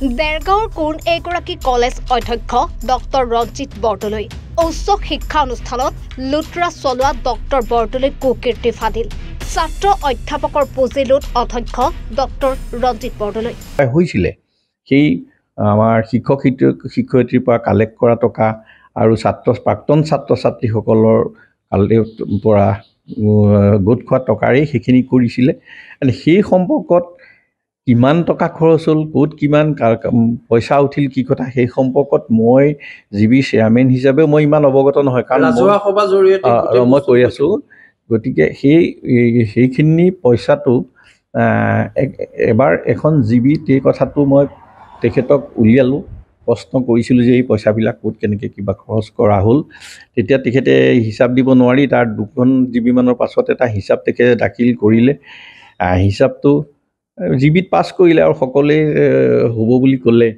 দেৰগাঁৱৰ কোন এগৰাকী কলেজ অধ্যক্ষ ডক্টৰ ৰঞ্জিত বৰদলৈ উচ্চ শিক্ষা অনুষ্ঠানত লুটৰা চলোৱা ডক্টৰ বৰদলৈ কুকীৰ্তি ফাদিল ছাত্ৰ অধ্যাপকৰ পুঁজি লুট অধ্যক্ষ ডক্টৰ ৰঞ্জিত বৰদলৈ হৈছিলে সেই আমাৰ শিক্ষয়িত্ৰীৰ পৰা কালেক্ট কৰা টকা আৰু প্ৰাক্তন ছাত্ৰ ছাত্ৰীসকলৰ পৰা গোট খোৱা টকাৰেই সেইখিনি কৰিছিলে আৰু সেই সম্পৰ্কত কিমান টকা খৰচ হ'ল ক'ত কিমান পইচা উঠিল কি কথা সেই সম্পৰ্কত মই জিবি চেয়াৰমেন হিচাপে মই ইমান অৱগত নহয় কাৰণ ৰাজহুৱা সভা জৰিয়তে মই কৈ আছোঁ গতিকে সেইখিনি পইচাটো এবাৰ এখন জিবি এই কথাটো মই তেখেতক উলিয়ালোঁ প্ৰশ্ন কৰিছিলোঁ যে এই পইচাবিলাক ক'ত কেনেকৈ কিবা খৰচ কৰা হ'ল তেতিয়া তেখেতে হিচাপ দিব নোৱাৰি তাৰ 2খন জিবিমানৰ পাছত এটা হিচাপ তেখেতে দাখিল কৰিলে হিচাপটো জিবিত পাছ কৰিলে আৰু সকলোৱে হ'ব বুলি ক'লে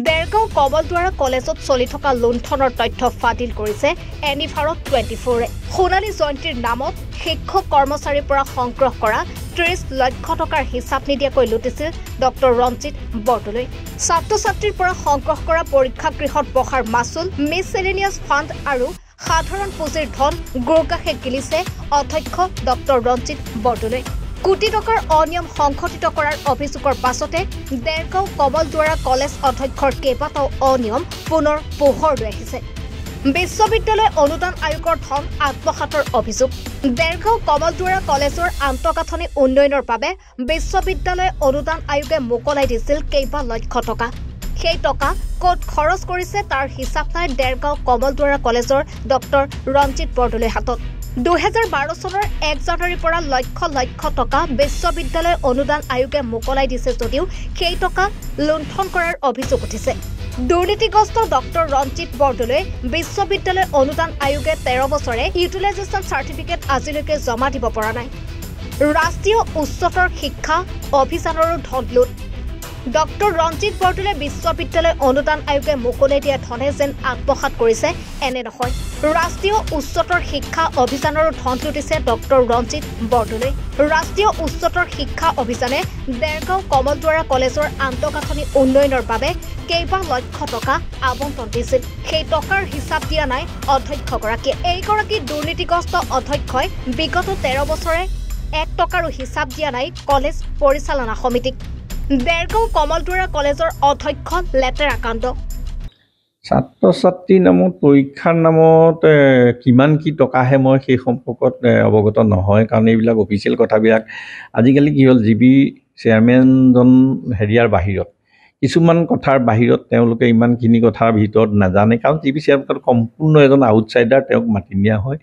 দেৰগাঁও কমলদুৱাৰা কলেজত চলি থকা লুণ্ঠনৰ তথ্য ফাদিল কৰিছে এনিভাৰত 24 সোণালী জয়ন্তীৰ নামত শিক্ষক কৰ্মচাৰীৰ পৰা সংগ্ৰহ কৰা 30 লাখ টকাৰ হিচাপ নিদিয়াকৈ লুটিছিল ডক্টৰ ৰঞ্জিত বৰদলৈ ছাত্ৰ ছাত্ৰীৰ পৰা সংগ্ৰহ কৰা পৰীক্ষাগৃহত বহাৰ মাচুল মিছেলেনিয়াছ ফাণ্ড আৰু সাধাৰণ পুঁজিৰ ধন গুৰকাশে গিলিছে অধ্যক্ষ ডক্টৰ ৰঞ্জিত বৰদলৈ কোটি টকাৰ অনিয়ম সংঘটিত কৰাৰ অভিযোগৰ পাছতে দেৰগাঁও কমলদুৱাৰা কলেজ অধ্যক্ষৰ কেইবাটাও অনিয়ম পুনৰ পোহৰলৈ আহিছে বিশ্ববিদ্যালয় অনুদান আয়োগৰ ধন আত্মসাতৰ অভিযোগ দেৰগাঁও কমলদুৱাৰা কলেজৰ আন্তঃগাঁথনি উন্নয়নৰ বাবে বিশ্ববিদ্যালয় অনুদান আয়োগে মোকলাই দিছিল কেইবা লক্ষ টকা সেই টকা ক'ত খৰচ কৰিছে তাৰ হিচাপ নাই দেৰগাঁও কমলদুৱাৰা কলেজৰ ডক্টৰ ৰঞ্জিত বৰদলৈৰ হাতত 2012 চনৰ 1 জানুৱাৰীৰ পৰা লক্ষ লক্ষ টকা বিশ্ববিদ্যালয় অনুদান আয়োগে মোকলাই দিছে যদিও সেই টকা লুণ্ঠন কৰাৰ অভিযোগ উঠিছে দুৰ্নীতিগ্ৰস্ত ডক্টৰ ৰঞ্জিত বৰদলৈ বিশ্ববিদ্যালয় অনুদান আয়োগে 13 বছৰে ইউটিলাইজেশ্যন চাৰ্টিফিকেট আজিলৈকে জমা দিব পৰা নাই ৰাষ্ট্ৰীয় উচ্চতৰ শিক্ষা অভিযানৰো ধন লুট ডক্টৰ ৰঞ্জিত বৰদলৈ বিশ্ববিদ্যালয় অনুদান আয়োগে মোকলাই দিয়া ধনে যেন আত্মসাত কৰিছে এনে নহয় ৰাষ্ট্ৰীয় উচ্চতৰ শিক্ষা অভিযানৰো ধন লুটিছে ডক্টৰ ৰঞ্জিত বৰদলৈ ৰাষ্ট্ৰীয় উচ্চতৰ শিক্ষা অভিযানে দেৰগাঁও কমলদুৱাৰা কলেজৰ আন্তঃগাঁথনি উন্নয়নৰ বাবে কেইবা লক্ষ টকা আবণ্টন দিছিল সেই টকাৰ হিচাপ দিয়া নাই অধ্যক্ষগৰাকীয়ে এইগৰাকী দুৰ্নীতিগ্ৰস্ত অধ্যক্ষই বিগত 13 বছৰে 1 টকাৰো হিচাপ দিয়া নাই কলেজ পৰিচালনা সমিতিক দেৰগাঁও কমলদুৱাৰা কলেজৰ অধ্যক্ষ লেতেৰা কাণ্ড ছাত্ৰ ছাত্ৰীৰ নামত পৰীক্ষাৰ নামত কিমান কি টকাহে মই সেই সম্পৰ্কত অৱগত নহয় কাৰণ এইবিলাক অফিচিয়েল কথাবিলাক আজিকালি কি হ'ল জিবি চেয়াৰমেনজন হেৰিয়াৰ বাহিৰত কিছুমান কথাৰ বাহিৰত তেওঁলোকে ইমানখিনি কথাৰ ভিতৰত নাজানে কাৰণ জিবি চেয়াৰমেন সম্পূৰ্ণ এজন আউটছাইডাৰ তেওঁক মাতি নিয়া হয়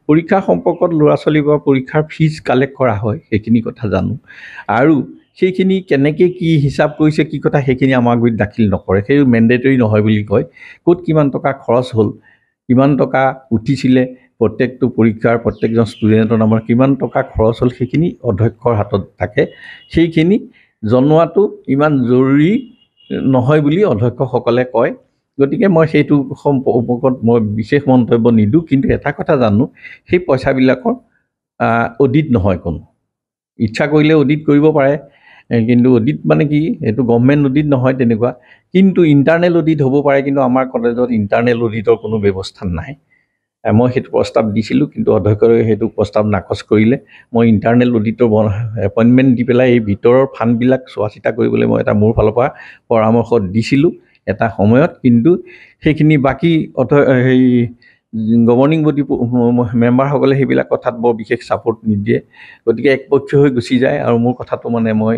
পৰীক্ষাৰ সম্পৰ্কত ল'ৰা ছোৱালীৰ পৰা পৰীক্ষাৰ ফিজ কালেক্ট কৰা হয় সেইখিনি কথা জানো আৰু সেইখিনি কেনেকৈ কি হিচাপ কৰিছে কি কথা সেইখিনি আমাৰ গুৰিত দাখিল নকৰে সেই মেণ্ডেটৰী নহয় বুলি কয় ক'ত কিমান টকা খৰচ হ'ল কিমান টকা উঠিছিলে প্ৰত্যেকটো পৰীক্ষাৰ প্ৰত্যেকজন ষ্টুডেণ্টৰ নামৰ কিমান টকা খৰচ হ'ল সেইখিনি অধ্যক্ষৰ হাতত থাকে সেইখিনি জনোৱাটো ইমান জৰুৰী নহয় বুলি অধ্যক্ষসকলে কয় গতিকে মই সেইটো সম্পৰ্কত মই বিশেষ মন্তব্য নিদিওঁ কিন্তু এটা কথা জানো সেই পইচাবিলাকৰ অডিট নহয় কোনো ইচ্ছা কৰিলে অডিট কৰিব পাৰে কিন্তু অডিট মানে কি এইটো গভৰ্ণমেণ্ট অডিট নহয় তেনেকুৱা কিন্তু ইণ্টাৰনেল অডিট হ'ব পাৰে কিন্তু আমাৰ কলেজত ইণ্টাৰনেল অডিটৰ কোনো ব্যৱস্থা নাই মই সেইটো প্ৰস্তাৱ দিছিলোঁ কিন্তু অধ্যক্ষই সেইটো প্ৰস্তাৱ নাকচ কৰিলে মই ইণ্টাৰনেল অডিটৰ এপইণ্টমেণ্ট দি পেলাই এই ভিতৰৰ ফাণ্ডবিলাক চোৱা চিতা কৰিবলৈ মই এটা মোৰ ফালৰ পৰা পৰামৰ্শ দিছিলোঁ এটা সময়ত কিন্তু সেইখিনি বাকী সেই গভৰ্ণিং বডি মেম্বাৰসকলে সেইবিলাক কথাত বৰ বিশেষ ছাপোৰ্ট নিদিয়ে গতিকে একপক্ষ হৈ গুচি যায় আৰু মোৰ কথাটো মানে মই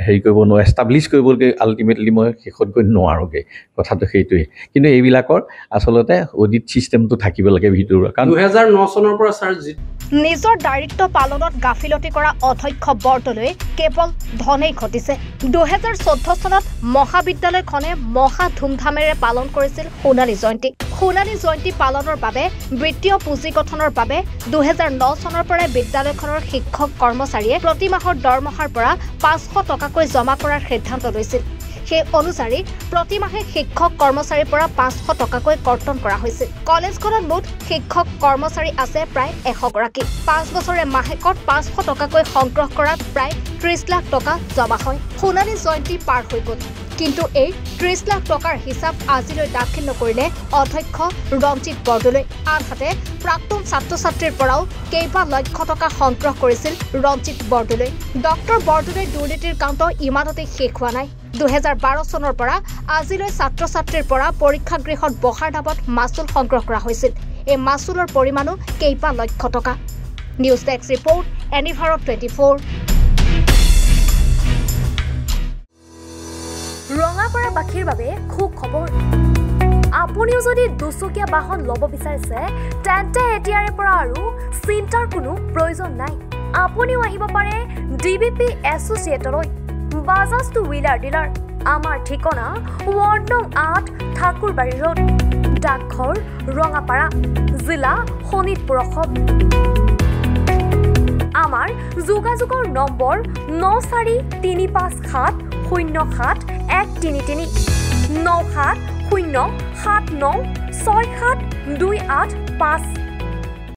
হেৰি কৰিব নোৱাৰোঁ এষ্টাব্লিছ কৰিবলৈকে আল্টিমেটলি মই শেষত গৈ নোৱাৰোঁগৈ কথাটো সেইটোৱে কিন্তু এইবিলাকৰ আচলতে অডিট ছিষ্টেমটো থাকিব লাগে ভিতৰুৱা কাৰণ 2009 চনৰ পৰা ছাৰ নিজৰ দায়িত্ব পালনত গাফিলতি কৰা অধ্যক্ষ বৰদলৈ কেৱল ধনেই ঘটিছে 2014 চনত মহাবিদ্যালয়খনে মহা ধুমধামেৰে পালন কৰিছিল সোণালী জয়ন্তী পালনৰ বাবে বৃত্তীয় পুঁজি গঠনৰ বাবে 2009 চনৰ পৰাই বিদ্যালয়খনৰ শিক্ষক কৰ্মচাৰীয়ে প্ৰতি মাহৰ দৰমহাৰ পৰা 500 টকাকৈ জমা কৰাৰ সিদ্ধান্ত লৈছিল সেই অনুসাৰে প্ৰতি মাহে শিক্ষক কৰ্মচাৰীৰ পৰা 500 টকাকৈ কৰ্তন কৰা হৈছিল কলেজখনত মুঠ শিক্ষক কৰ্মচাৰী আছে প্ৰায় 100 গৰাকী 5 বছৰে মাহেকত 500 টকাকৈ সংগ্ৰহ কৰাত প্ৰায় 30 লাখ টকা জমা হয় সোণালী জয়ন্তী পাৰ হৈ গ'ল কিন্তু এই 30 লাখ টকাৰ হিচাপ আজিলৈ দাখিল নকৰিলে অধ্যক্ষ ৰঞ্জিত বৰদলৈ। আনহাতে প্ৰাক্তন ছাত্ৰ ছাত্ৰীৰ পৰাও কেইবা লক্ষ টকা সংগ্ৰহ কৰিছিল ৰঞ্জিত বৰদলৈ। ডক্টৰ বৰদলৈৰ দুৰ্নীতিৰ কাণ্ড ইমানতে শেষ হোৱা নাই। 2012 চনৰ পৰা আজিলৈ ছাত্ৰ ছাত্ৰীৰ পৰা পৰীক্ষাগৃহত বহাৰ নামত মাচুল সংগ্ৰহ কৰা হৈছিল। এই মাচুলৰ পৰিমাণো কেইবা লক্ষ টকা। News desk report, any Bharat 24। ৰঙাপাৰাবাসীৰ বাবে সুখবৰ। আপুনিও যদি দুচকীয়া বাহন ল'ব বিচাৰিছে তেন্তে এতিয়াৰে পৰা আৰু চিন্তাৰ কোনো প্ৰয়োজন নাই। আপুনিও আহিব পাৰে ডিবিপি এছ'চিয়েটলৈ, বাজাজ টু হুইলাৰ ডিলাৰ। আমাৰ ঠিকনা ৱাৰ্ড নং 8 ঠাকুৰবাৰী ৰোড, ডাকঘৰ ৰঙাপাৰা, জিলা শোণিতপুৰ, অসম। আমাৰ যোগাযোগৰ নম্বৰ 9435707133 9707967285।